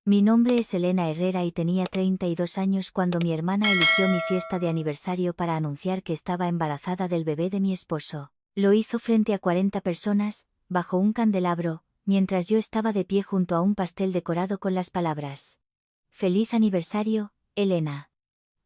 Mi nombre es Elena Herrera y tenía 32 años cuando mi hermana eligió mi fiesta de aniversario para anunciar que estaba embarazada del bebé de mi esposo. Lo hizo frente a 40 personas, bajo un candelabro, mientras yo estaba de pie junto a un pastel decorado con las palabras: «Feliz aniversario, Elena».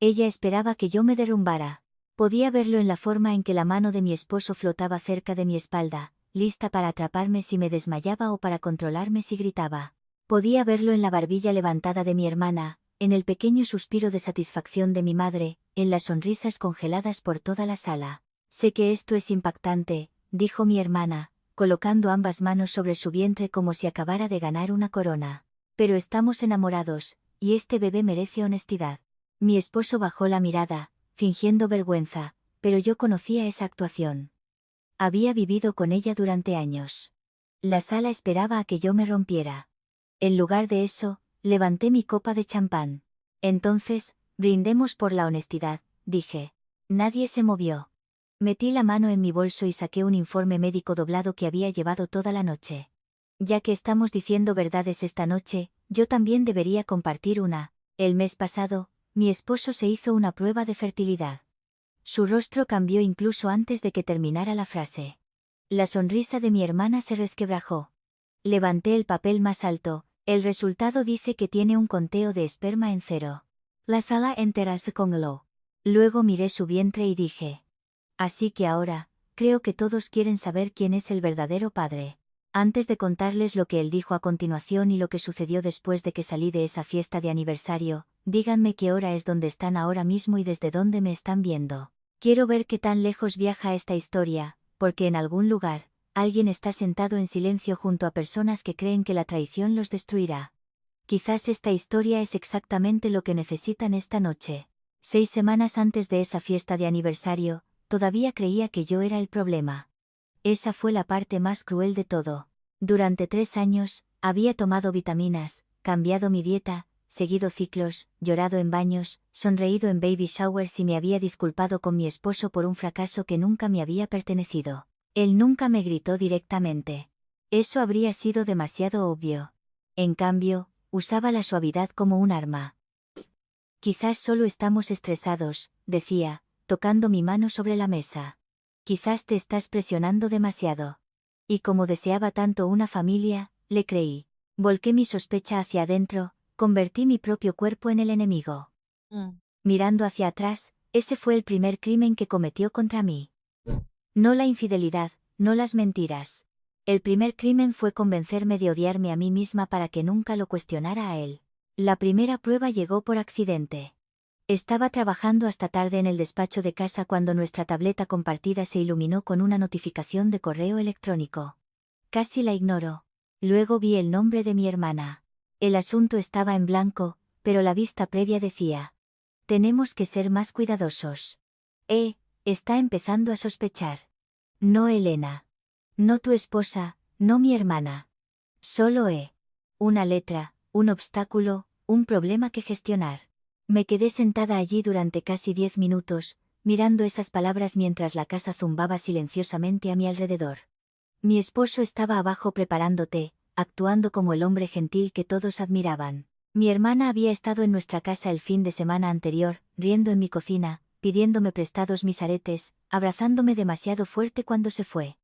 Ella esperaba que yo me derrumbara. Podía verlo en la forma en que la mano de mi esposo flotaba cerca de mi espalda, lista para atraparme si me desmayaba o para controlarme si gritaba. Podía verlo en la barbilla levantada de mi hermana, en el pequeño suspiro de satisfacción de mi madre, en las sonrisas congeladas por toda la sala. «Sé que esto es impactante», dijo mi hermana, colocando ambas manos sobre su vientre como si acabara de ganar una corona. «Pero estamos enamorados, y este bebé merece honestidad». Mi esposo bajó la mirada, fingiendo vergüenza, pero yo conocía esa actuación. Había vivido con ella durante años. La sala esperaba a que yo me rompiera. En lugar de eso, levanté mi copa de champán. «Entonces, brindemos por la honestidad», dije. Nadie se movió. Metí la mano en mi bolso y saqué un informe médico doblado que había llevado toda la noche. Ya que estamos diciendo verdades esta noche, yo también debería compartir una. El mes pasado, mi esposo se hizo una prueba de fertilidad. Su rostro cambió incluso antes de que terminara la frase. La sonrisa de mi hermana se resquebrajó. Levanté el papel más alto. El resultado dice que tiene un conteo de esperma en 0. La sala entera se congeló. Luego miré su vientre y dije: «Así que ahora, creo que todos quieren saber quién es el verdadero padre». Antes de contarles lo que él dijo a continuación y lo que sucedió después de que salí de esa fiesta de aniversario, díganme qué hora es donde están ahora mismo y desde dónde me están viendo. Quiero ver qué tan lejos viaja esta historia, porque en algún lugar, alguien está sentado en silencio junto a personas que creen que la traición los destruirá. Quizás esta historia es exactamente lo que necesitan esta noche. 6 semanas antes de esa fiesta de aniversario, todavía creía que yo era el problema. Esa fue la parte más cruel de todo. Durante 3 años, había tomado vitaminas, cambiado mi dieta, seguido ciclos, llorado en baños, sonreído en baby showers y me había disculpado con mi esposo por un fracaso que nunca me había pertenecido. Él nunca me gritó directamente. Eso habría sido demasiado obvio. En cambio, usaba la suavidad como un arma. «Quizás solo estamos estresados», decía, tocando mi mano sobre la mesa. «Quizás te estás presionando demasiado». Y como deseaba tanto una familia, le creí. Volqué mi sospecha hacia adentro, convertí mi propio cuerpo en el enemigo. Mirando hacia atrás, ese fue el primer crimen que cometió contra mí. No la infidelidad, no las mentiras. El primer crimen fue convencerme de odiarme a mí misma para que nunca lo cuestionara a él. La primera prueba llegó por accidente. Estaba trabajando hasta tarde en el despacho de casa cuando nuestra tableta compartida se iluminó con una notificación de correo electrónico. Casi la ignoró. Luego vi el nombre de mi hermana. El asunto estaba en blanco, pero la vista previa decía: «Tenemos que ser más cuidadosos». Está empezando a sospechar. No Elena. No tu esposa, no mi hermana. Solo una letra, un obstáculo, un problema que gestionar. Me quedé sentada allí durante casi 10 minutos, mirando esas palabras mientras la casa zumbaba silenciosamente a mi alrededor. Mi esposo estaba abajo preparando té, actuando como el hombre gentil que todos admiraban. Mi hermana había estado en nuestra casa el fin de semana anterior, riendo en mi cocina, pidiéndome prestados mis aretes, abrazándome demasiado fuerte cuando se fue.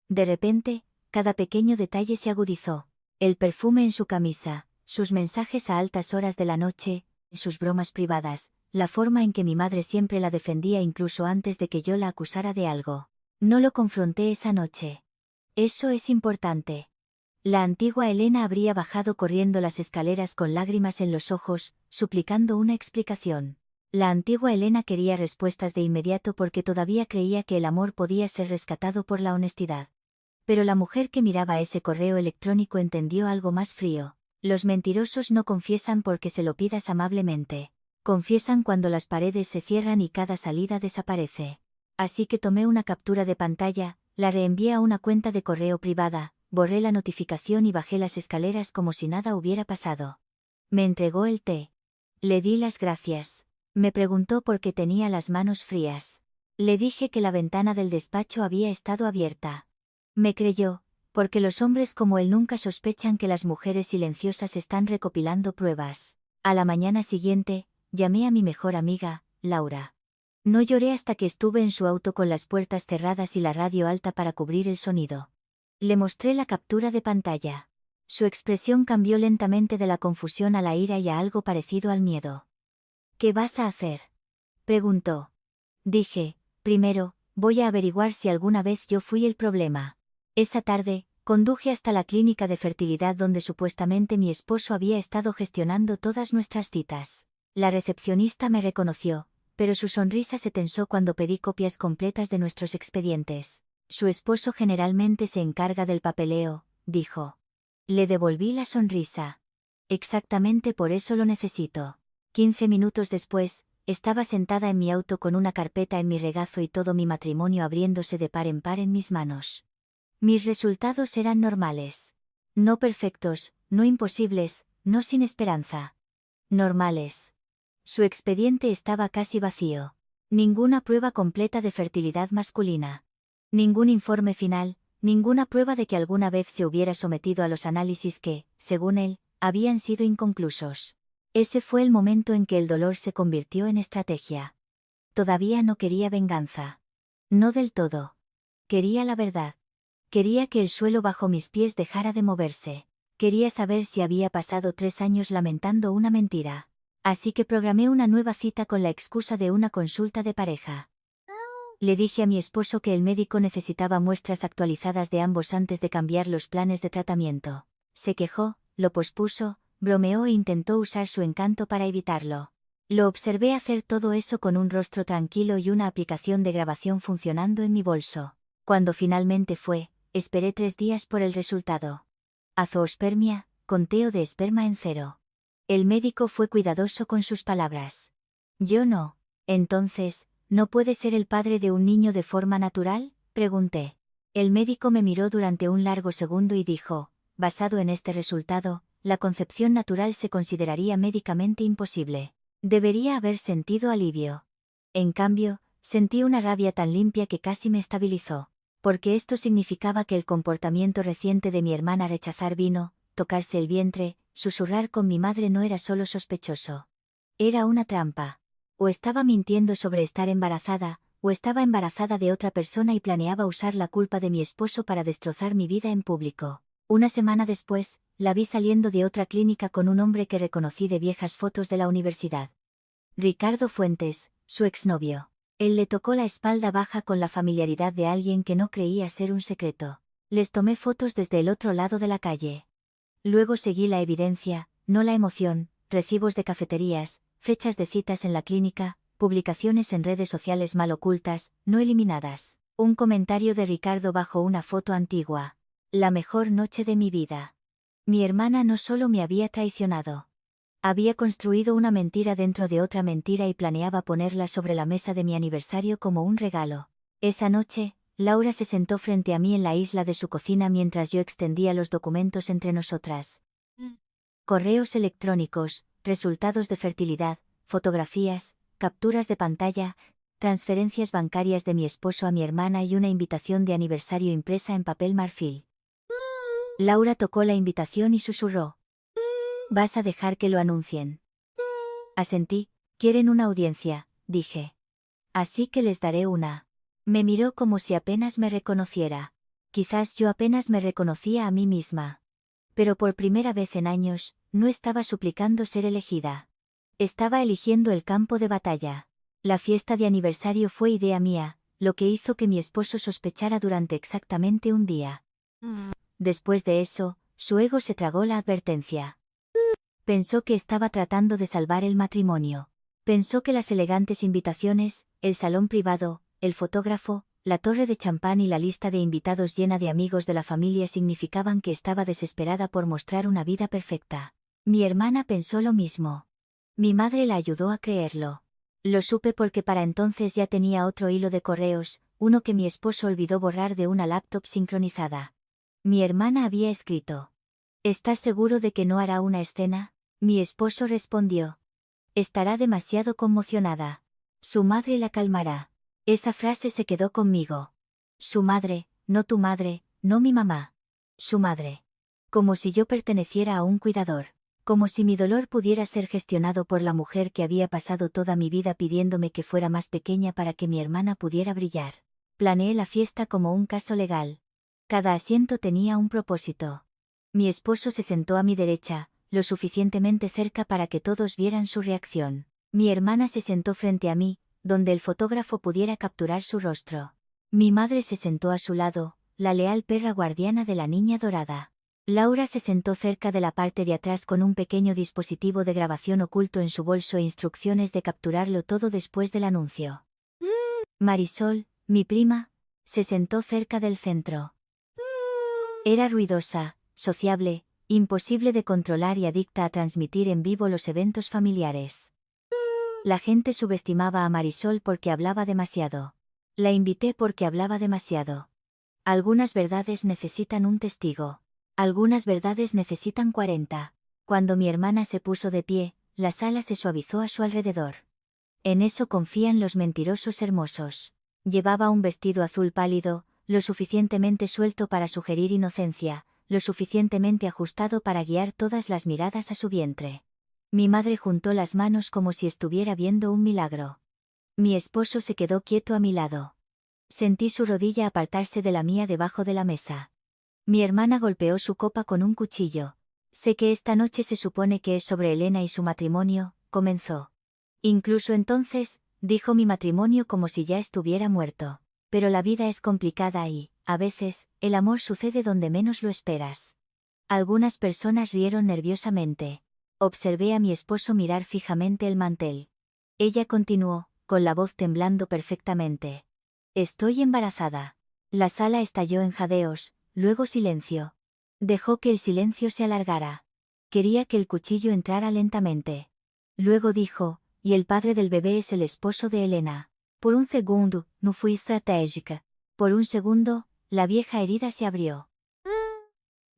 De repente, cada pequeño detalle se agudizó. El perfume en su camisa, sus mensajes a altas horas de la noche, sus bromas privadas, la forma en que mi madre siempre la defendía incluso antes de que yo la acusara de algo. No lo confronté esa noche. Eso es importante. La antigua Elena habría bajado corriendo las escaleras con lágrimas en los ojos, suplicando una explicación. La antigua Elena quería respuestas de inmediato porque todavía creía que el amor podía ser rescatado por la honestidad. Pero la mujer que miraba ese correo electrónico entendió algo más frío. Los mentirosos no confiesan porque se lo pidas amablemente. Confiesan cuando las paredes se cierran y cada salida desaparece. Así que tomé una captura de pantalla, la reenvié a una cuenta de correo privada, borré la notificación y bajé las escaleras como si nada hubiera pasado. Me entregó el té. Le di las gracias. Me preguntó por qué tenía las manos frías. Le dije que la ventana del despacho había estado abierta. Me creyó, Porque los hombres como él nunca sospechan que las mujeres silenciosas están recopilando pruebas. A la mañana siguiente, llamé a mi mejor amiga, Laura. No lloré hasta que estuve en su auto con las puertas cerradas y la radio alta para cubrir el sonido. Le mostré la captura de pantalla. Su expresión cambió lentamente de la confusión a la ira y a algo parecido al miedo. ¿Qué vas a hacer?, preguntó. Dije, primero, voy a averiguar si alguna vez yo fui el problema. Esa tarde, conduje hasta la clínica de fertilidad donde supuestamente mi esposo había estado gestionando todas nuestras citas. La recepcionista me reconoció, pero su sonrisa se tensó cuando pedí copias completas de nuestros expedientes. Su esposo generalmente se encarga del papeleo, dijo. Le devolví la sonrisa. Exactamente por eso lo necesito. 15 minutos después, estaba sentada en mi auto con una carpeta en mi regazo y todo mi matrimonio abriéndose de par en par en mis manos. Mis resultados eran normales. No perfectos, no imposibles, no sin esperanza. Normales. Su expediente estaba casi vacío. Ninguna prueba completa de fertilidad masculina. Ningún informe final, ninguna prueba de que alguna vez se hubiera sometido a los análisis que, según él, habían sido inconclusos. Ese fue el momento en que el dolor se convirtió en estrategia. Todavía no quería venganza. No del todo. Quería la verdad. Quería que el suelo bajo mis pies dejara de moverse. Quería saber si había pasado 3 años lamentando una mentira. Así que programé una nueva cita con la excusa de una consulta de pareja. Le dije a mi esposo que el médico necesitaba muestras actualizadas de ambos antes de cambiar los planes de tratamiento. Se quejó, lo pospuso, bromeó e intentó usar su encanto para evitarlo. Lo observé hacer todo eso con un rostro tranquilo y una aplicación de grabación funcionando en mi bolso. Cuando finalmente fue, esperé 3 días por el resultado. Azoospermia, conteo de esperma en 0. El médico fue cuidadoso con sus palabras. Yo no. Entonces, ¿no puede ser el padre de un niño de forma natural?, pregunté. El médico me miró durante un largo segundo y dijo, basado en este resultado, la concepción natural se consideraría médicamente imposible. Debería haber sentido alivio. En cambio, sentí una rabia tan limpia que casi me estabilizó. Porque esto significaba que el comportamiento reciente de mi hermana rechazar vino, tocarse el vientre, susurrar con mi madre no era solo sospechoso. Era una trampa. O estaba mintiendo sobre estar embarazada, o estaba embarazada de otra persona y planeaba usar la culpa de mi esposo para destrozar mi vida en público. Una semana después, la vi saliendo de otra clínica con un hombre que reconocí de viejas fotos de la universidad. Ricardo Fuentes, su exnovio. Él le tocó la espalda baja con la familiaridad de alguien que no creía ser un secreto. Les tomé fotos desde el otro lado de la calle. Luego seguí la evidencia, no la emoción, recibos de cafeterías, fechas de citas en la clínica, publicaciones en redes sociales mal ocultas, no eliminadas. Un comentario de Ricardo bajo una foto antigua. La mejor noche de mi vida. Mi hermana no solo me había traicionado. Había construido una mentira dentro de otra mentira y planeaba ponerla sobre la mesa de mi aniversario como un regalo. Esa noche, Laura se sentó frente a mí en la isla de su cocina mientras yo extendía los documentos entre nosotras. Correos electrónicos, resultados de fertilidad, fotografías, capturas de pantalla, transferencias bancarias de mi esposo a mi hermana y una invitación de aniversario impresa en papel marfil. Laura tocó la invitación y susurró. ¿Vas a dejar que lo anuncien? Asentí. Quieren una audiencia, dije. Así que les daré una. Me miró como si apenas me reconociera. Quizás yo apenas me reconocía a mí misma. Pero por primera vez en años, no estaba suplicando ser elegida. Estaba eligiendo el campo de batalla. La fiesta de aniversario fue idea mía, lo que hizo que mi esposo sospechara durante exactamente un día. Después de eso, su ego se tragó la advertencia. Pensó que estaba tratando de salvar el matrimonio. Pensó que las elegantes invitaciones, el salón privado, el fotógrafo, la torre de champán y la lista de invitados llena de amigos de la familia significaban que estaba desesperada por mostrar una vida perfecta. Mi hermana pensó lo mismo. Mi madre la ayudó a creerlo. Lo supe porque para entonces ya tenía otro hilo de correos, uno que mi esposo olvidó borrar de una laptop sincronizada. Mi hermana había escrito. ¿Estás seguro de que no hará una escena? Mi esposo respondió. Estará demasiado conmocionada. Su madre la calmará. Esa frase se quedó conmigo. Su madre, no tu madre, no mi mamá. Su madre. Como si yo perteneciera a un cuidador. Como si mi dolor pudiera ser gestionado por la mujer que había pasado toda mi vida pidiéndome que fuera más pequeña para que mi hermana pudiera brillar. Planeé la fiesta como un caso legal. Cada asiento tenía un propósito. Mi esposo se sentó a mi derecha, lo suficientemente cerca para que todos vieran su reacción. Mi hermana se sentó frente a mí, donde el fotógrafo pudiera capturar su rostro. Mi madre se sentó a su lado, la leal perra guardiana de la niña dorada. Laura se sentó cerca de la parte de atrás con un pequeño dispositivo de grabación oculto en su bolso e instrucciones de capturarlo todo después del anuncio. Marisol, mi prima, se sentó cerca del centro. Era ruidosa, sociable, imposible de controlar y adicta a transmitir en vivo los eventos familiares. La gente subestimaba a Marisol porque hablaba demasiado. La invité porque hablaba demasiado. Algunas verdades necesitan un testigo. Algunas verdades necesitan 40. Cuando mi hermana se puso de pie, la sala se suavizó a su alrededor. En eso confían los mentirosos hermosos. Llevaba un vestido azul pálido, lo suficientemente suelto para sugerir inocencia, lo suficientemente ajustado para guiar todas las miradas a su vientre. Mi madre juntó las manos como si estuviera viendo un milagro. Mi esposo se quedó quieto a mi lado. Sentí su rodilla apartarse de la mía debajo de la mesa. Mi hermana golpeó su copa con un cuchillo. Sé que esta noche se supone que es sobre Elena y su matrimonio, comenzó. Incluso entonces, dijo mi matrimonio como si ya estuviera muerto. Pero la vida es complicada y, a veces, el amor sucede donde menos lo esperas. Algunas personas rieron nerviosamente. Observé a mi esposo mirar fijamente el mantel. Ella continuó, con la voz temblando perfectamente. Estoy embarazada. La sala estalló en jadeos. Luego silencio. Dejó que el silencio se alargara. Quería que el cuchillo entrara lentamente. Luego dijo, y el padre del bebé es el esposo de Elena. Por un segundo, no fui estratégica. Por un segundo, la vieja herida se abrió.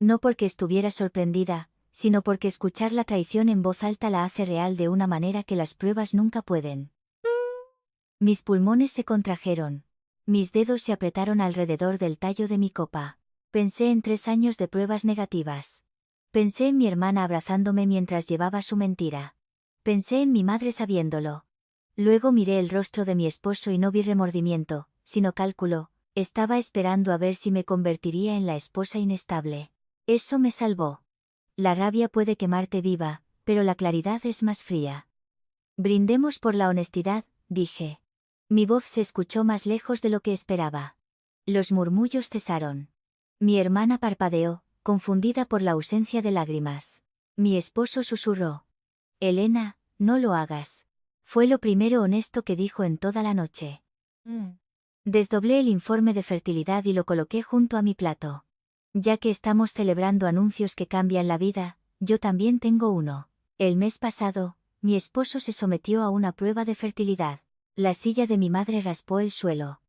No porque estuviera sorprendida, sino porque escuchar la traición en voz alta la hace real de una manera que las pruebas nunca pueden. Mis pulmones se contrajeron. Mis dedos se apretaron alrededor del tallo de mi copa. Pensé en 3 años de pruebas negativas. Pensé en mi hermana abrazándome mientras llevaba su mentira. Pensé en mi madre sabiéndolo. Luego miré el rostro de mi esposo y no vi remordimiento, sino cálculo. Estaba esperando a ver si me convertiría en la esposa inestable. Eso me salvó. La rabia puede quemarte viva, pero la claridad es más fría. Brindemos por la honestidad, dije. Mi voz se escuchó más lejos de lo que esperaba. Los murmullos cesaron. Mi hermana parpadeó, confundida por la ausencia de lágrimas. Mi esposo susurró. Elena, no lo hagas. Fue lo primero honesto que dijo en toda la noche. Desdoblé el informe de fertilidad y lo coloqué junto a mi plato. Ya que estamos celebrando anuncios que cambian la vida, yo también tengo uno. El mes pasado, mi esposo se sometió a una prueba de fertilidad. La silla de mi madre raspó el suelo.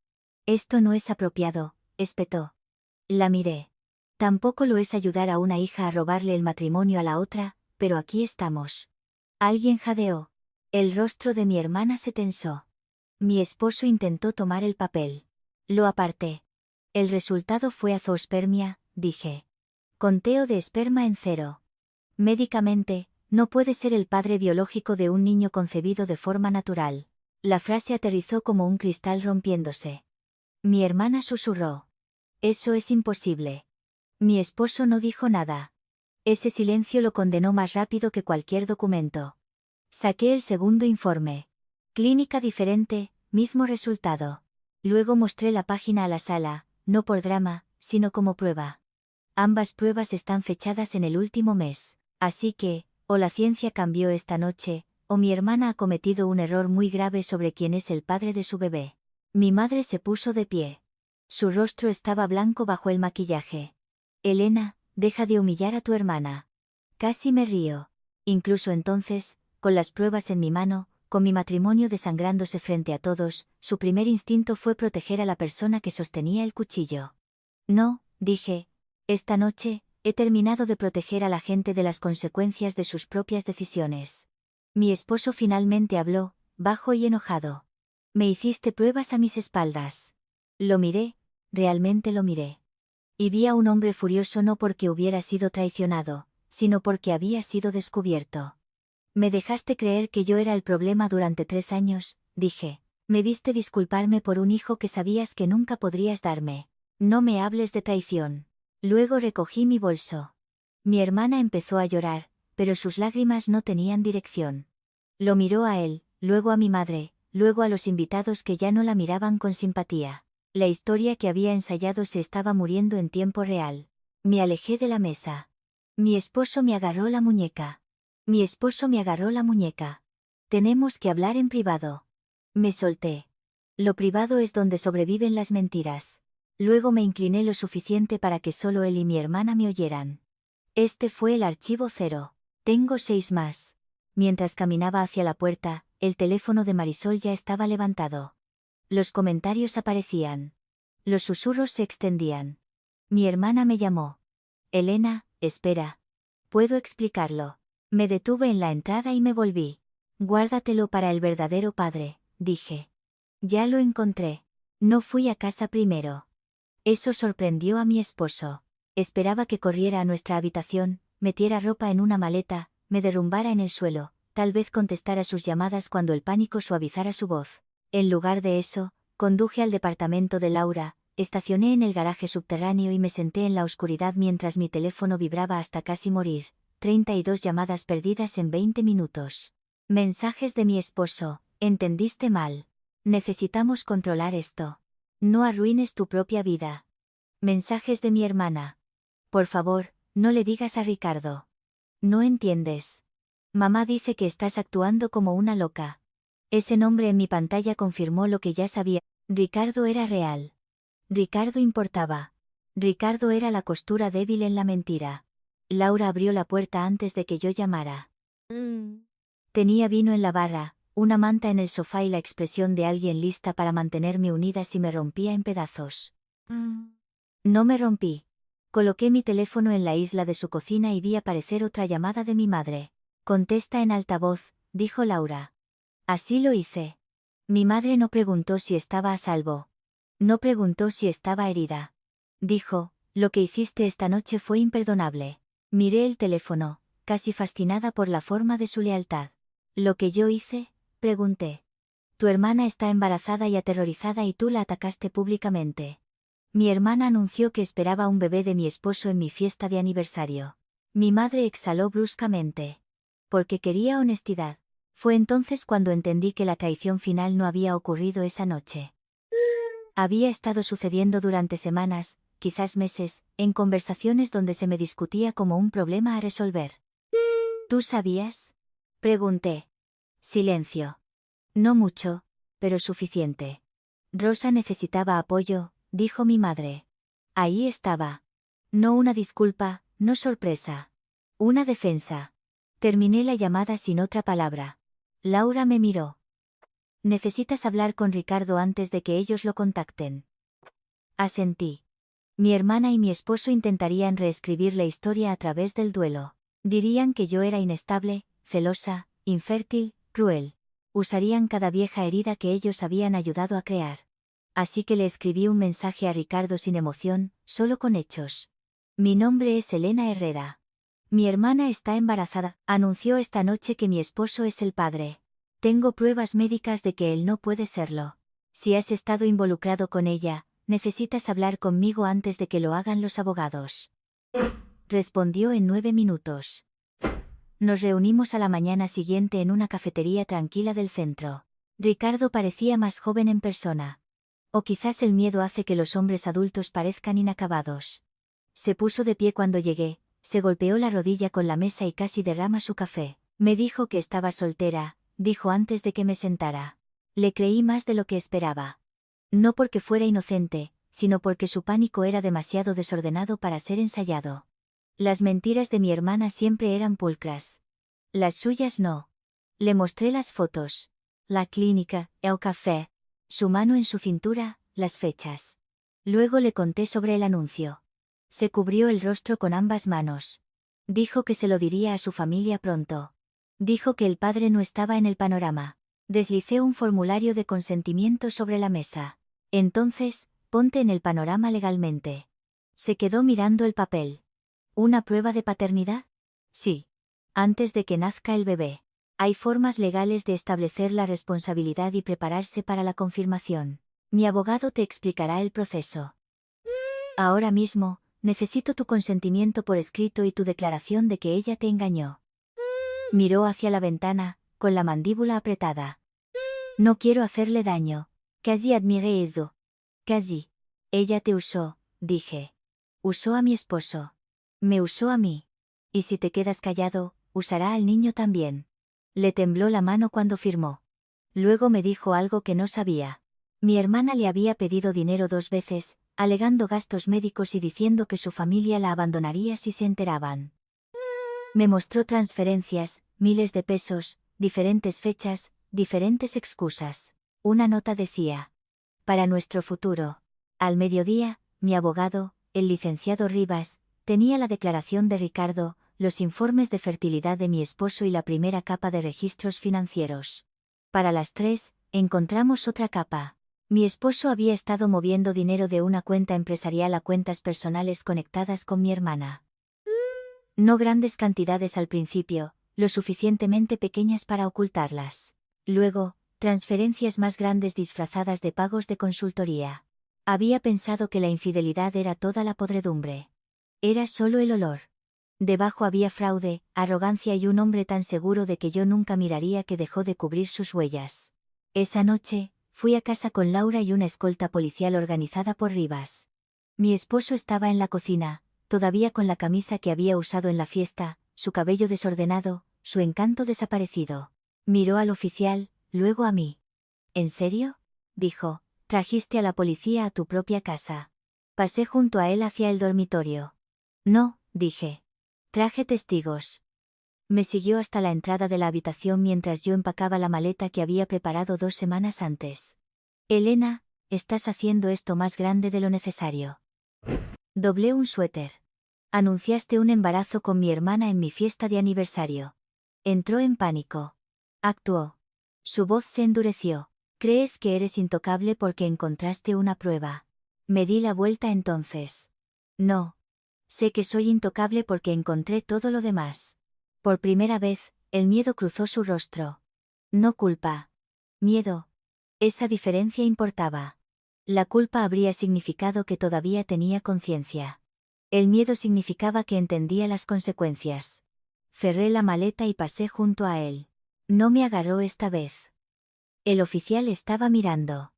Esto no es apropiado, espetó. La miré. Tampoco lo es ayudar a una hija a robarle el matrimonio a la otra, pero aquí estamos. Alguien jadeó. El rostro de mi hermana se tensó. Mi esposo intentó tomar el papel. Lo aparté. El resultado fue azoospermia, dije. Conteo de esperma en 0. Médicamente, no puede ser el padre biológico de un niño concebido de forma natural. La frase aterrizó como un cristal rompiéndose. Mi hermana susurró. Eso es imposible. Mi esposo no dijo nada. Ese silencio lo condenó más rápido que cualquier documento. Saqué el segundo informe. Clínica diferente, mismo resultado. Luego mostré la página a la sala, no por drama, sino como prueba. Ambas pruebas están fechadas en el último mes, así que, o la ciencia cambió esta noche, o mi hermana ha cometido un error muy grave sobre quién es el padre de su bebé. Mi madre se puso de pie. Su rostro estaba blanco bajo el maquillaje. Elena, deja de humillar a tu hermana. Casi me río. Incluso entonces, con las pruebas en mi mano, con mi matrimonio desangrándose frente a todos, su primer instinto fue proteger a la persona que sostenía el cuchillo. No, dije. Esta noche, he terminado de proteger a la gente de las consecuencias de sus propias decisiones. Mi esposo finalmente habló, bajo y enojado. Me hiciste pruebas a mis espaldas. Lo miré, realmente lo miré. Y vi a un hombre furioso no porque hubiera sido traicionado, sino porque había sido descubierto. Me dejaste creer que yo era el problema durante 3 años, dije. Me viste disculparme por un hijo que sabías que nunca podrías darme. No me hables de traición. Luego recogí mi bolso. Mi hermana empezó a llorar, pero sus lágrimas no tenían dirección. Lo miró a él, luego a mi madre, luego a los invitados que ya no la miraban con simpatía. La historia que había ensayado se estaba muriendo en tiempo real. Me alejé de la mesa. Mi esposo me agarró la muñeca. Mi esposo me agarró la muñeca. Tenemos que hablar en privado. Me solté. Lo privado es donde sobreviven las mentiras. Luego me incliné lo suficiente para que solo él y mi hermana me oyeran. Este fue el archivo 0. Tengo 6 más. Mientras caminaba hacia la puerta, el teléfono de Marisol ya estaba levantado. Los comentarios aparecían. Los susurros se extendían. Mi hermana me llamó. Elena, espera. Puedo explicarlo. Me detuve en la entrada y me volví. Guárdatelo para el verdadero padre, dije. Ya lo encontré. No fui a casa primero. Eso sorprendió a mi esposo. Esperaba que corriera a nuestra habitación, metiera ropa en una maleta, me derrumbara en el suelo, tal vez contestara sus llamadas cuando el pánico suavizara su voz. En lugar de eso, conduje al departamento de Laura, estacioné en el garaje subterráneo y me senté en la oscuridad mientras mi teléfono vibraba hasta casi morir. 32 llamadas perdidas en 20 minutos. Mensajes de mi esposo, entendiste mal. Necesitamos controlar esto. No arruines tu propia vida. Mensajes de mi hermana. Por favor, no le digas a Ricardo. No entiendes. Mamá dice que estás actuando como una loca. Ese nombre en mi pantalla confirmó lo que ya sabía. Ricardo era real. Ricardo importaba. Ricardo era la costura débil en la mentira. Laura abrió la puerta antes de que yo llamara. Tenía vino en la barra, una manta en el sofá y la expresión de alguien lista para mantenerme unida si me rompía en pedazos. No me rompí. Coloqué mi teléfono en la isla de su cocina y vi aparecer otra llamada de mi madre. Contesta en altavoz, dijo Laura. Así lo hice. Mi madre no preguntó si estaba a salvo. No preguntó si estaba herida. Dijo, lo que hiciste esta noche fue imperdonable. Miré el teléfono, casi fascinada por la forma de su lealtad. ¿Lo que yo hice? Pregunté. Tu hermana está embarazada y aterrorizada y tú la atacaste públicamente. Mi hermana anunció que esperaba un bebé de mi esposo en mi fiesta de aniversario. Mi madre exhaló bruscamente. Porque quería honestidad. Fue entonces cuando entendí que la traición final no había ocurrido esa noche. Había estado sucediendo durante semanas, quizás meses, en conversaciones donde se me discutía como un problema a resolver. ¿Tú sabías? Pregunté. Silencio. No mucho, pero suficiente. Rosa necesitaba apoyo, dijo mi madre. Ahí estaba. No una disculpa, no sorpresa. Una defensa. Terminé la llamada sin otra palabra. Laura me miró. Necesitas hablar con Ricardo antes de que ellos lo contacten. Asentí. Mi hermana y mi esposo intentarían reescribir la historia a través del duelo. Dirían que yo era inestable, celosa, infértil, cruel. Usarían cada vieja herida que ellos habían ayudado a crear. Así que le escribí un mensaje a Ricardo sin emoción, solo con hechos. Mi nombre es Elena Herrera. Mi hermana está embarazada, anunció esta noche que mi esposo es el padre. Tengo pruebas médicas de que él no puede serlo. Si has estado involucrado con ella, necesitas hablar conmigo antes de que lo hagan los abogados. Respondió en 9 minutos. Nos reunimos a la mañana siguiente en una cafetería tranquila del centro. Ricardo parecía más joven en persona. O quizás el miedo hace que los hombres adultos parezcan inacabados. Se puso de pie cuando llegué, se golpeó la rodilla con la mesa y casi derrama su café. Me dijo que estaba soltera, dijo antes de que me sentara. Le creí más de lo que esperaba. No porque fuera inocente, sino porque su pánico era demasiado desordenado para ser ensayado. Las mentiras de mi hermana siempre eran pulcras. Las suyas no. Le mostré las fotos. La clínica, el café. Su mano en su cintura, las fechas. Luego le conté sobre el anuncio. Se cubrió el rostro con ambas manos. Dijo que se lo diría a su familia pronto. Dijo que el padre no estaba en el panorama. Deslicé un formulario de consentimiento sobre la mesa. Entonces, ponte en el panorama legalmente. Se quedó mirando el papel. ¿Una prueba de paternidad? Sí. Antes de que nazca el bebé. Hay formas legales de establecer la responsabilidad y prepararse para la confirmación. Mi abogado te explicará el proceso. Ahora mismo, necesito tu consentimiento por escrito y tu declaración de que ella te engañó. Miró hacia la ventana, con la mandíbula apretada. No quiero hacerle daño. Casi admiré eso. Casi. Ella te usó, dije. Usó a mi esposo. Me usó a mí. Y si te quedas callado, usará al niño también. Le tembló la mano cuando firmó. Luego me dijo algo que no sabía. Mi hermana le había pedido dinero 2 veces, alegando gastos médicos y diciendo que su familia la abandonaría si se enteraban. Me mostró transferencias, miles de pesos, diferentes fechas, diferentes excusas. Una nota decía: para nuestro futuro. Al mediodía, mi abogado, el licenciado Rivas, tenía la declaración de Ricardo, los informes de fertilidad de mi esposo y la primera capa de registros financieros. Para las 3, encontramos otra capa. Mi esposo había estado moviendo dinero de una cuenta empresarial a cuentas personales conectadas con mi hermana. No grandes cantidades al principio, lo suficientemente pequeñas para ocultarlas. Luego, transferencias más grandes disfrazadas de pagos de consultoría. Había pensado que la infidelidad era toda la podredumbre. Era solo el olor. Debajo había fraude, arrogancia y un hombre tan seguro de que yo nunca miraría que dejó de cubrir sus huellas. Esa noche, fui a casa con Laura y una escolta policial organizada por Rivas. Mi esposo estaba en la cocina, todavía con la camisa que había usado en la fiesta, su cabello desordenado, su encanto desaparecido. Miró al oficial, luego a mí. ¿En serio?, dijo. Trajiste a la policía a tu propia casa. Pasé junto a él hacia el dormitorio. No, dije. Traje testigos. Me siguió hasta la entrada de la habitación mientras yo empacaba la maleta que había preparado 2 semanas antes. Elena, estás haciendo esto más grande de lo necesario. Doblé un suéter. Anunciaste un embarazo con mi hermana en mi fiesta de aniversario. Entró en pánico. Actuó. Su voz se endureció. ¿Crees que eres intocable porque encontraste una prueba? Me di la vuelta entonces. No. Sé que soy intocable porque encontré todo lo demás. Por primera vez, el miedo cruzó su rostro. No culpa. Miedo. Esa diferencia importaba. La culpa habría significado que todavía tenía conciencia. El miedo significaba que entendía las consecuencias. Cerré la maleta y pasé junto a él. No me agarró esta vez. El oficial estaba mirando.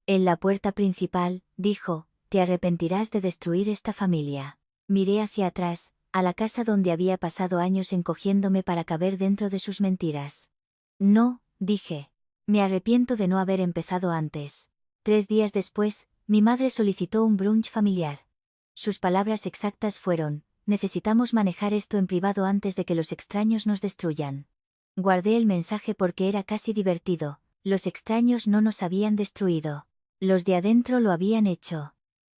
En la puerta principal, dijo, te arrepentirás de destruir esta familia. Miré hacia atrás, a la casa donde había pasado años encogiéndome para caber dentro de sus mentiras. No, dije. Me arrepiento de no haber empezado antes. 3 días después, mi madre solicitó un brunch familiar. Sus palabras exactas fueron: necesitamos manejar esto en privado antes de que los extraños nos destruyan. Guardé el mensaje porque era casi divertido. Los extraños no nos habían destruido. Los de adentro lo habían hecho.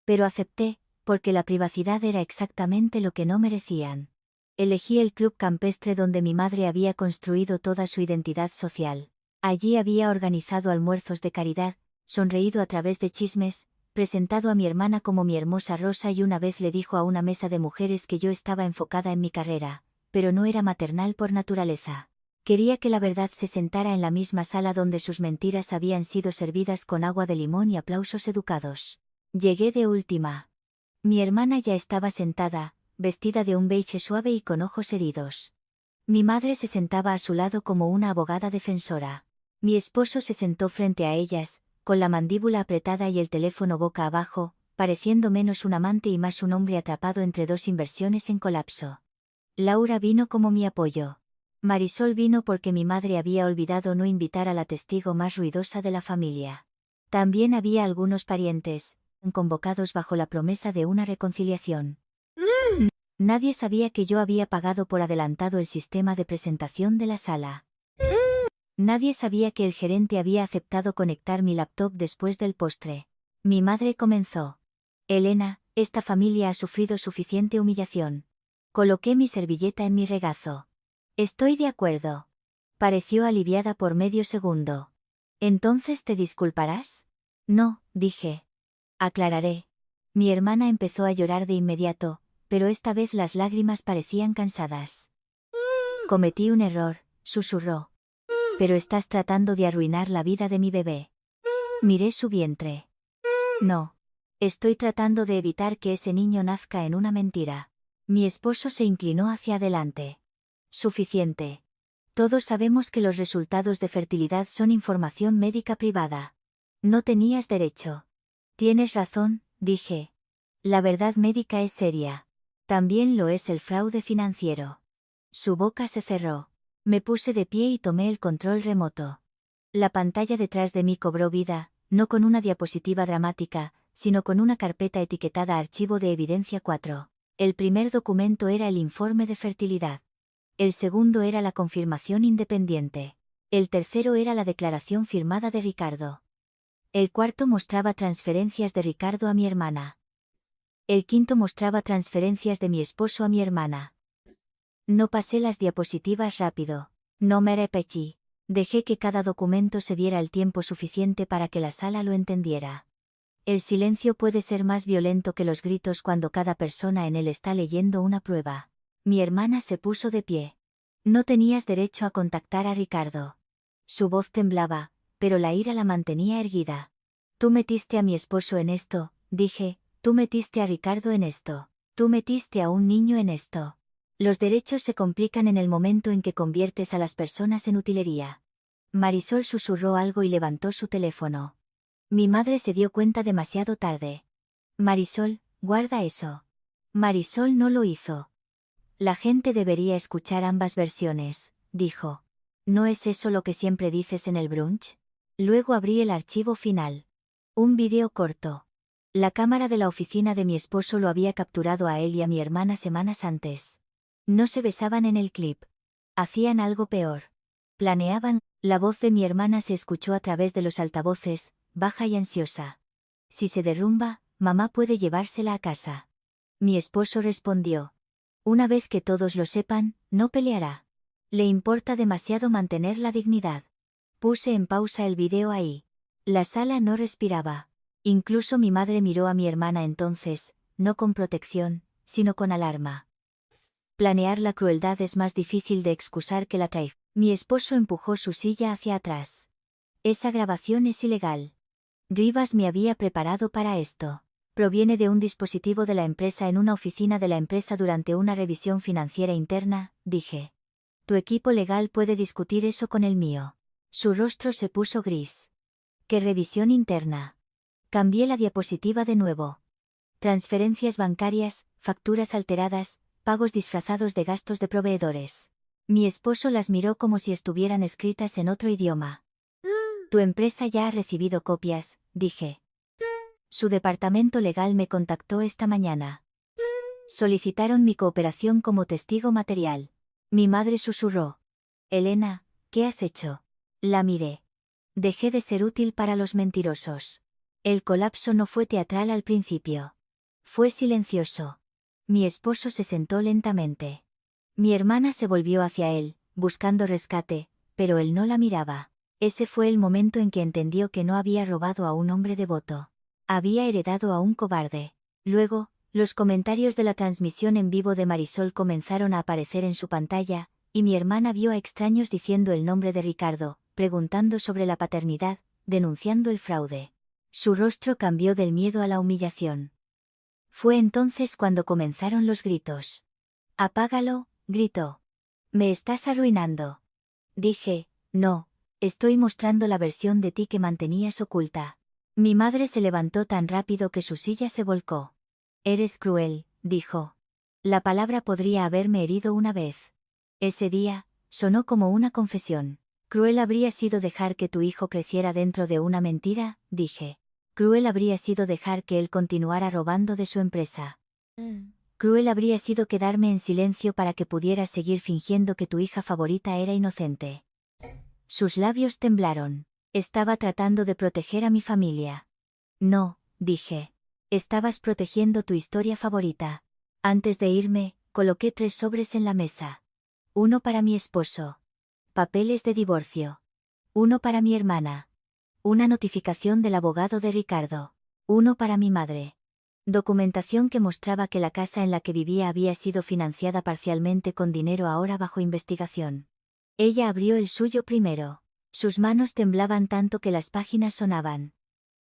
Pero acepté, porque la privacidad era exactamente lo que no merecían. Elegí el club campestre donde mi madre había construido toda su identidad social. Allí había organizado almuerzos de caridad, sonreído a través de chismes, presentado a mi hermana como mi hermosa Rosa y una vez le dijo a una mesa de mujeres que yo estaba enfocada en mi carrera, pero no era maternal por naturaleza. Quería que la verdad se sentara en la misma sala donde sus mentiras habían sido servidas con agua de limón y aplausos educados. Llegué de última. Mi hermana ya estaba sentada, vestida de un beige suave y con ojos heridos. Mi madre se sentaba a su lado como una abogada defensora. Mi esposo se sentó frente a ellas, con la mandíbula apretada y el teléfono boca abajo, pareciendo menos un amante y más un hombre atrapado entre 2 inversiones en colapso. Laura vino como mi apoyo. Marisol vino porque mi madre había olvidado no invitar a la testigo más ruidosa de la familia. También había algunos parientes, convocados bajo la promesa de una reconciliación. Nadie sabía que yo había pagado por adelantado el sistema de presentación de la sala. Nadie sabía que el gerente había aceptado conectar mi laptop después del postre. Mi madre comenzó. Elena, esta familia ha sufrido suficiente humillación. Coloqué mi servilleta en mi regazo. Estoy de acuerdo. Pareció aliviada por medio segundo. ¿Entonces te disculparás? No, dije. Aclararé. Mi hermana empezó a llorar de inmediato, pero esta vez las lágrimas parecían cansadas. Cometí un error, susurró. Pero estás tratando de arruinar la vida de mi bebé. Miré su vientre. No. Estoy tratando de evitar que ese niño nazca en una mentira. Mi esposo se inclinó hacia adelante. Suficiente. Todos sabemos que los resultados de fertilidad son información médica privada. No tenías derecho. Tienes razón, dije. La verdad médica es seria. También lo es el fraude financiero. Su boca se cerró. Me puse de pie y tomé el control remoto. La pantalla detrás de mí cobró vida, no con una diapositiva dramática, sino con una carpeta etiquetada Archivo de Evidencia 4. El primer documento era el informe de fertilidad. El segundo era la confirmación independiente. El tercero era la declaración firmada de Ricardo. El cuarto mostraba transferencias de Ricardo a mi hermana. El quinto mostraba transferencias de mi esposo a mi hermana. No pasé las diapositivas rápido. No me repetí. Dejé que cada documento se viera el tiempo suficiente para que la sala lo entendiera. El silencio puede ser más violento que los gritos cuando cada persona en él está leyendo una prueba. Mi hermana se puso de pie. No tenías derecho a contactar a Ricardo. Su voz temblaba, pero la ira la mantenía erguida. Tú metiste a mi esposo en esto, dije, tú metiste a Ricardo en esto, tú metiste a un niño en esto. Los derechos se complican en el momento en que conviertes a las personas en utilería. Marisol susurró algo y levantó su teléfono. Mi madre se dio cuenta demasiado tarde. Marisol, guarda eso. Marisol no lo hizo. La gente debería escuchar ambas versiones, dijo. ¿No es eso lo que siempre dices en el brunch? Luego abrí el archivo final. Un video corto. La cámara de la oficina de mi esposo lo había capturado a él y a mi hermana semanas antes. No se besaban en el clip. Hacían algo peor. Planeaban. La voz de mi hermana se escuchó a través de los altavoces, baja y ansiosa. Si se derrumba, mamá puede llevársela a casa. Mi esposo respondió. Una vez que todos lo sepan, no peleará. Le importa demasiado mantener la dignidad. Puse en pausa el video ahí. La sala no respiraba. Incluso mi madre miró a mi hermana entonces, no con protección, sino con alarma. Planear la crueldad es más difícil de excusar que la traición. Mi esposo empujó su silla hacia atrás. Esa grabación es ilegal. Rivas me había preparado para esto. Proviene de un dispositivo de la empresa en una oficina de la empresa durante una revisión financiera interna, dije. Tu equipo legal puede discutir eso con el mío. Su rostro se puso gris. ¿Qué revisión interna? Cambié la diapositiva de nuevo. Transferencias bancarias, facturas alteradas, pagos disfrazados de gastos de proveedores. Mi esposo las miró como si estuvieran escritas en otro idioma. Tu empresa ya ha recibido copias, dije. Su departamento legal me contactó esta mañana. Solicitaron mi cooperación como testigo material. Mi madre susurró. Elena, ¿qué has hecho? La miré. Dejé de ser útil para los mentirosos. El colapso no fue teatral al principio. Fue silencioso. Mi esposo se sentó lentamente. Mi hermana se volvió hacia él, buscando rescate, pero él no la miraba. Ese fue el momento en que entendió que no había robado a un hombre devoto. Había heredado a un cobarde. Luego, los comentarios de la transmisión en vivo de Marisol comenzaron a aparecer en su pantalla, y mi hermana vio a extraños diciendo el nombre de Ricardo, preguntando sobre la paternidad, denunciando el fraude. Su rostro cambió del miedo a la humillación. Fue entonces cuando comenzaron los gritos. «Apágalo», gritó. «Me estás arruinando». Dije, «No, estoy mostrando la versión de ti que mantenías oculta». Mi madre se levantó tan rápido que su silla se volcó. «Eres cruel», dijo. La palabra podría haberme herido una vez. Ese día, sonó como una confesión. «Cruel habría sido dejar que tu hijo creciera dentro de una mentira», dije. «Cruel habría sido dejar que él continuara robando de su empresa. Cruel habría sido quedarme en silencio para que pudieras seguir fingiendo que tu hija favorita era inocente». Sus labios temblaron. Estaba tratando de proteger a mi familia. «No», dije. «Estabas protegiendo tu historia favorita». Antes de irme, coloqué 3 sobres en la mesa. Uno para mi esposo. Papeles de divorcio. Uno para mi hermana. Una notificación del abogado de Ricardo. Uno para mi madre. Documentación que mostraba que la casa en la que vivía había sido financiada parcialmente con dinero ahora bajo investigación. Ella abrió el suyo primero. Sus manos temblaban tanto que las páginas sonaban.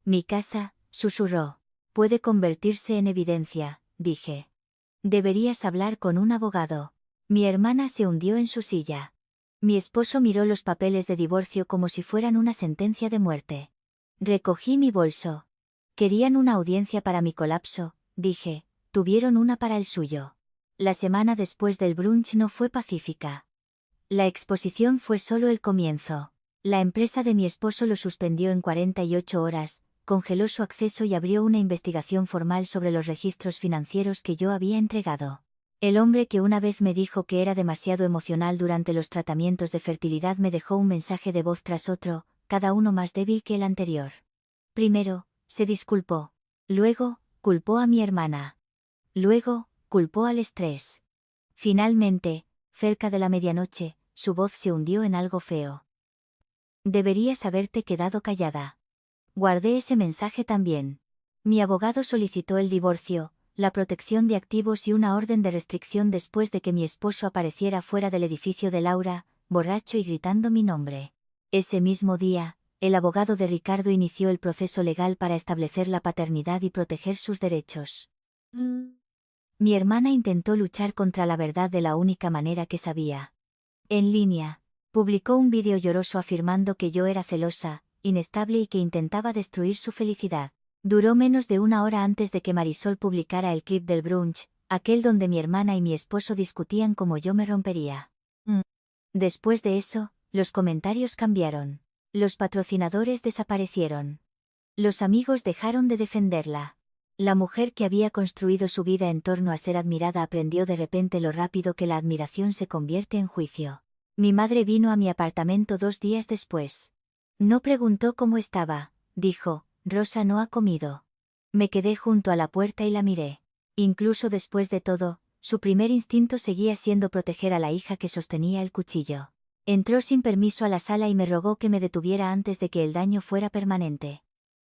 Mi casa, susurró. Puede convertirse en evidencia, dije. Deberías hablar con un abogado. Mi hermana se hundió en su silla. Mi esposo miró los papeles de divorcio como si fueran una sentencia de muerte. Recogí mi bolso. Querían una audiencia para mi colapso, dije, tuvieron una para el suyo. La semana después del brunch no fue pacífica. La exposición fue solo el comienzo. La empresa de mi esposo lo suspendió en 48 horas, congeló su acceso y abrió una investigación formal sobre los registros financieros que yo había entregado. El hombre que una vez me dijo que era demasiado emocional durante los tratamientos de fertilidad me dejó un mensaje de voz tras otro, cada uno más débil que el anterior. Primero, se disculpó. Luego, culpó a mi hermana. Luego, culpó al estrés. Finalmente, cerca de la medianoche, su voz se hundió en algo feo. Deberías haberte quedado callada. Guardé ese mensaje también. Mi abogado solicitó el divorcio, la protección de activos y una orden de restricción después de que mi esposo apareciera fuera del edificio de Laura, borracho y gritando mi nombre. Ese mismo día, el abogado de Ricardo inició el proceso legal para establecer la paternidad y proteger sus derechos. Mi hermana intentó luchar contra la verdad de la única manera que sabía. En línea, publicó un vídeo lloroso afirmando que yo era celosa, inestable y que intentaba destruir su felicidad. Duró menos de una hora antes de que Marisol publicara el clip del brunch, aquel donde mi hermana y mi esposo discutían cómo yo me rompería. Después de eso, los comentarios cambiaron. Los patrocinadores desaparecieron. Los amigos dejaron de defenderla. La mujer que había construido su vida en torno a ser admirada aprendió de repente lo rápido que la admiración se convierte en juicio. Mi madre vino a mi apartamento 2 días después. No preguntó cómo estaba, dijo, Rosa no ha comido. Me quedé junto a la puerta y la miré. Incluso después de todo, su primer instinto seguía siendo proteger a la hija que sostenía el cuchillo. Entró sin permiso a la sala y me rogó que me detuviera antes de que el daño fuera permanente.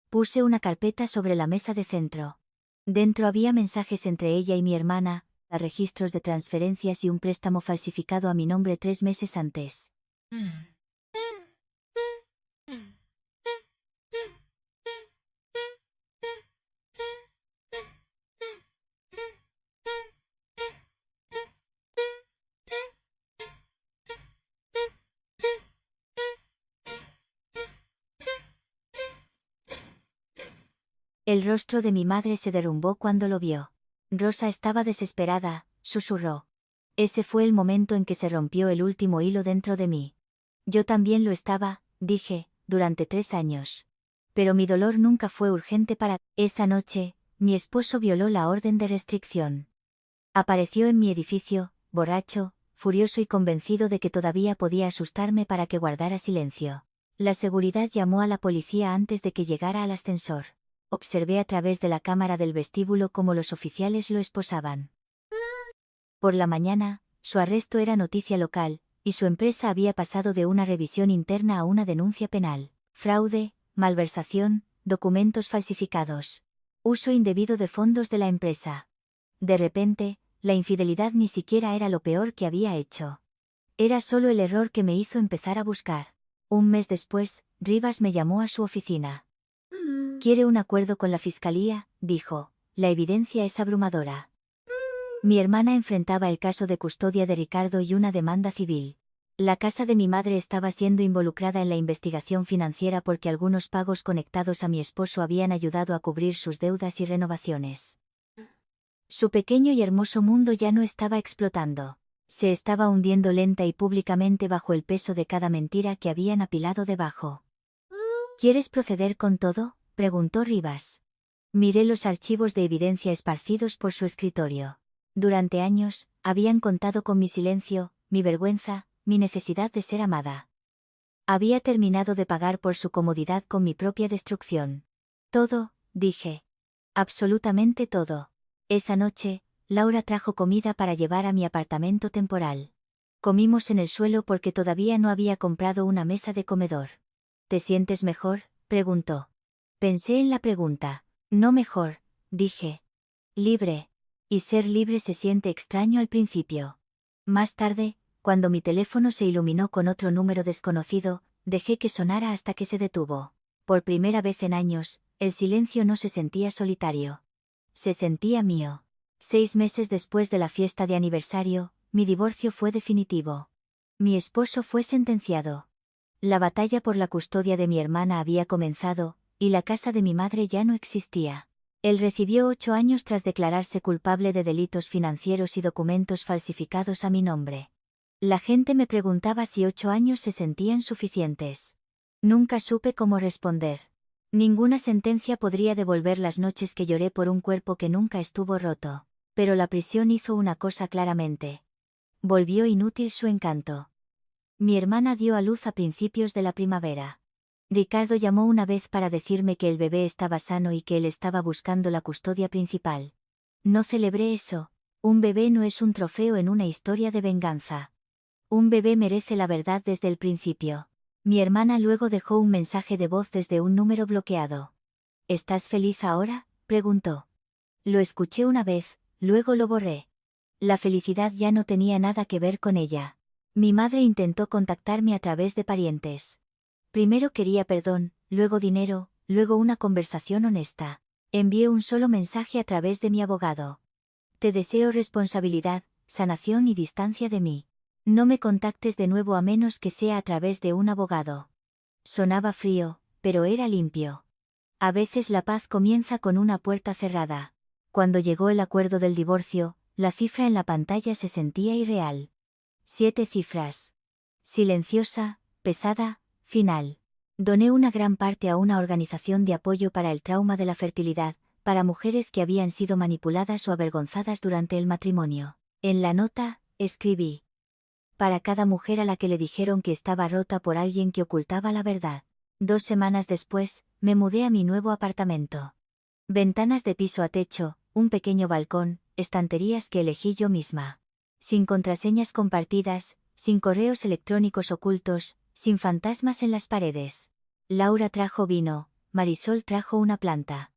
Puse una carpeta sobre la mesa de centro. Dentro había mensajes entre ella y mi hermana, registros de transferencias y un préstamo falsificado a mi nombre 3 meses antes. El rostro de mi madre se derrumbó cuando lo vio. Rosa estaba desesperada, susurró. Ese fue el momento en que se rompió el último hilo dentro de mí. Yo también lo estaba, dije, durante 3 años. Pero mi dolor nunca fue urgente para... Esa noche, mi esposo violó la orden de restricción. Apareció en mi edificio, borracho, furioso y convencido de que todavía podía asustarme para que guardara silencio. La seguridad llamó a la policía antes de que llegara al ascensor. Observé a través de la cámara del vestíbulo cómo los oficiales lo esposaban. Por la mañana, su arresto era noticia local, y su empresa había pasado de una revisión interna a una denuncia penal. Fraude, malversación, documentos falsificados. Uso indebido de fondos de la empresa. De repente, la infidelidad ni siquiera era lo peor que había hecho. Era solo el error que me hizo empezar a buscar. Un mes después, Rivas me llamó a su oficina. Quiere un acuerdo con la fiscalía, dijo. La evidencia es abrumadora. Mi hermana enfrentaba el caso de custodia de Ricardo y una demanda civil. La casa de mi madre estaba siendo involucrada en la investigación financiera porque algunos pagos conectados a mi esposo habían ayudado a cubrir sus deudas y renovaciones. Su pequeño y hermoso mundo ya no estaba explotando. Se estaba hundiendo lenta y públicamente bajo el peso de cada mentira que habían apilado debajo. ¿Quieres proceder con todo?, preguntó Rivas. Miré los archivos de evidencia esparcidos por su escritorio. Durante años, habían contado con mi silencio, mi vergüenza, mi necesidad de ser amada. Había terminado de pagar por su comodidad con mi propia destrucción. Todo, dije. Absolutamente todo. Esa noche, Laura trajo comida para llevar a mi apartamento temporal. Comimos en el suelo porque todavía no había comprado una mesa de comedor. ¿Te sientes mejor?, preguntó. Pensé en la pregunta. No mejor, dije. Libre. Y ser libre se siente extraño al principio. Más tarde, cuando mi teléfono se iluminó con otro número desconocido, dejé que sonara hasta que se detuvo. Por primera vez en años, el silencio no se sentía solitario. Se sentía mío. 6 meses después de la fiesta de aniversario, mi divorcio fue definitivo. Mi esposo fue sentenciado. La batalla por la custodia de mi hermana había comenzado, y la casa de mi madre ya no existía. Él recibió 8 años tras declararse culpable de delitos financieros y documentos falsificados a mi nombre. La gente me preguntaba si 8 años se sentían suficientes. Nunca supe cómo responder. Ninguna sentencia podría devolver las noches que lloré por un cuerpo que nunca estuvo roto. Pero la prisión hizo una cosa claramente. Volvió inútil su encanto. Mi hermana dio a luz a principios de la primavera. Ricardo llamó una vez para decirme que el bebé estaba sano y que él estaba buscando la custodia principal. No celebré eso. Un bebé no es un trofeo en una historia de venganza. Un bebé merece la verdad desde el principio. Mi hermana luego dejó un mensaje de voz desde un número bloqueado. ¿Estás feliz ahora?, preguntó. Lo escuché una vez, luego lo borré. La felicidad ya no tenía nada que ver con ella. Mi madre intentó contactarme a través de parientes. Primero quería perdón, luego dinero, luego una conversación honesta. Envié un solo mensaje a través de mi abogado. Te deseo responsabilidad, sanación y distancia de mí. No me contactes de nuevo a menos que sea a través de un abogado. Sonaba frío, pero era limpio. A veces la paz comienza con una puerta cerrada. Cuando llegó el acuerdo del divorcio, la cifra en la pantalla se sentía irreal. 7 cifras. Silenciosa, pesada, final. Doné una gran parte a una organización de apoyo para el trauma de la fertilidad, para mujeres que habían sido manipuladas o avergonzadas durante el matrimonio. En la nota, escribí: para cada mujer a la que le dijeron que estaba rota por alguien que ocultaba la verdad. 2 semanas después, me mudé a mi nuevo apartamento. Ventanas de piso a techo, un pequeño balcón, estanterías que elegí yo misma. Sin contraseñas compartidas, sin correos electrónicos ocultos, sin fantasmas en las paredes. Laura trajo vino, Marisol trajo una planta.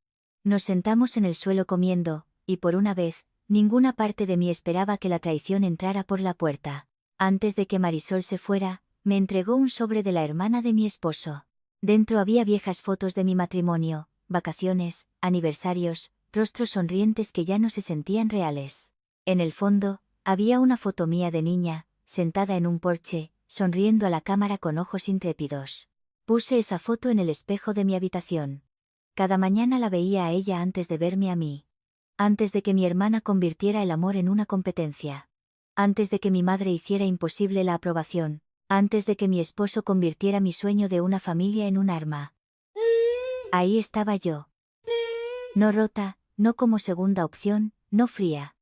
Nos sentamos en el suelo comiendo, y por una vez, ninguna parte de mí esperaba que la traición entrara por la puerta. Antes de que Marisol se fuera, me entregó un sobre de la hermana de mi esposo. Dentro había viejas fotos de mi matrimonio, vacaciones, aniversarios, rostros sonrientes que ya no se sentían reales. En el fondo, había una foto mía de niña, sentada en un porche, sonriendo a la cámara con ojos intrépidos. Puse esa foto en el espejo de mi habitación. Cada mañana la veía a ella antes de verme a mí. Antes de que mi hermana convirtiera el amor en una competencia. Antes de que mi madre hiciera imposible la aprobación. Antes de que mi esposo convirtiera mi sueño de una familia en un arma. Ahí estaba yo. No rota, no como segunda opción, no fría.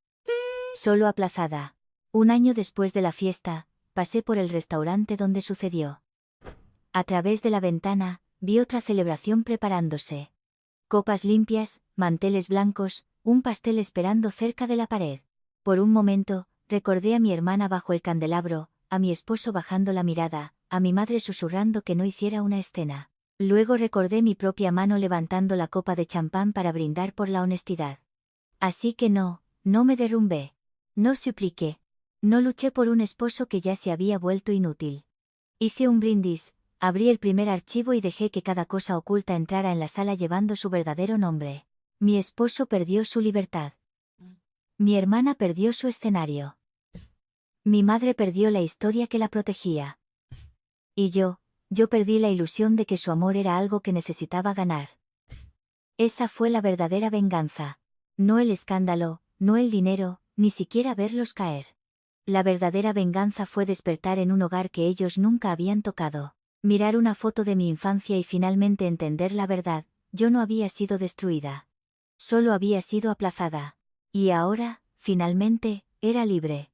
Solo aplazada. 1 año después de la fiesta, pasé por el restaurante donde sucedió. A través de la ventana, vi otra celebración preparándose. Copas limpias, manteles blancos, un pastel esperando cerca de la pared. Por un momento, recordé a mi hermana bajo el candelabro, a mi esposo bajando la mirada, a mi madre susurrando que no hiciera una escena. Luego recordé mi propia mano levantando la copa de champán para brindar por la honestidad. Así que no me derrumbé. No supliqué. No luché por un esposo que ya se había vuelto inútil. Hice un brindis, abrí el primer archivo y dejé que cada cosa oculta entrara en la sala llevando su verdadero nombre. Mi esposo perdió su libertad. Mi hermana perdió su escenario. Mi madre perdió la historia que la protegía. Y yo perdí la ilusión de que su amor era algo que necesitaba ganar. Esa fue la verdadera venganza. No el escándalo, no el dinero, ni siquiera verlos caer. La verdadera venganza fue despertar en un hogar que ellos nunca habían tocado. Mirar una foto de mi infancia y finalmente entender la verdad: yo no había sido destruida. Solo había sido aplazada. Y ahora, finalmente, era libre.